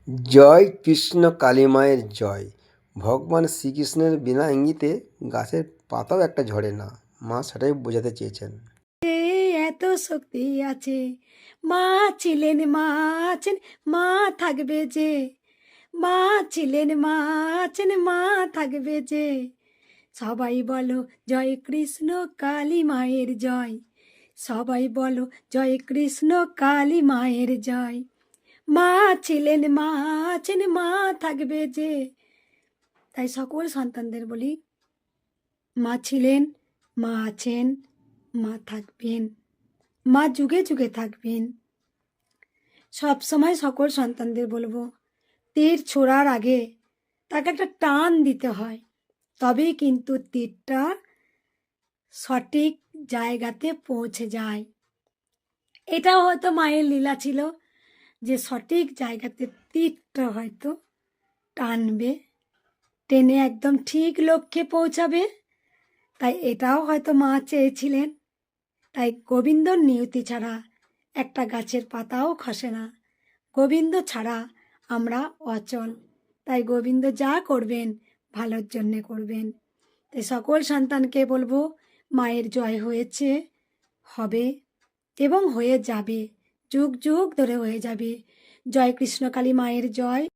জয় কৃষ্ণ কালী মায়ের জয়। ভগবান শ্রীকৃষ্ণের বিনা ইঙ্গিতে গাছের পাতাও একটা ঝরে না, মা সেটাই বোঝাতে চেয়েছেন। এত শক্তি আছে, মা ছিলেন, মা আছেন, মা থাকবে যে। মা ছিলেন, মা আছেন, মা থাকবে যে। সবাই বলো জয় কৃষ্ণ কালী মায়ের জয়। সবাই বলো জয় কৃষ্ণ কালী মায়ের জয়। মা ছিলেন, মা আছেন, মা থাকবে যে। তাই সকল সন্তানদের বলি, মা ছিলেন, মা আছেন, মা থাকবেন, মা যুগে যুগে থাকবেন। সব সময় সকল সন্তানদের বলবো, তীর ছোড়ার আগে তাকে একটা টান দিতে হয়, তবেই কিন্তু তীরটা সঠিক জায়গাতে পৌঁছে যায়। এটাও হয়তো মায়ের লীলা ছিল যে সঠিক জায়গাতে তীরটা হয়তো টানবে, টেনে একদম ঠিক লক্ষ্যে পৌঁছাবে। তাই এটাও হয়তো মা চেয়েছিলেন। তাই গোবিন্দর নিয়তি ছাড়া একটা গাছের পাতাও খসে না। গোবিন্দ ছাড়া আমরা অচল। তাই গোবিন্দ যা করবেন ভালোর জন্যে করবেন। তাই সকল সন্তানকে বলবো, মায়ের জয় হয়েছে, হবে এবং হয়ে যাবে, যুগ যুগ ধরে হয়ে যাবে। জয় কৃষ্ণকালী মায়ের জয়।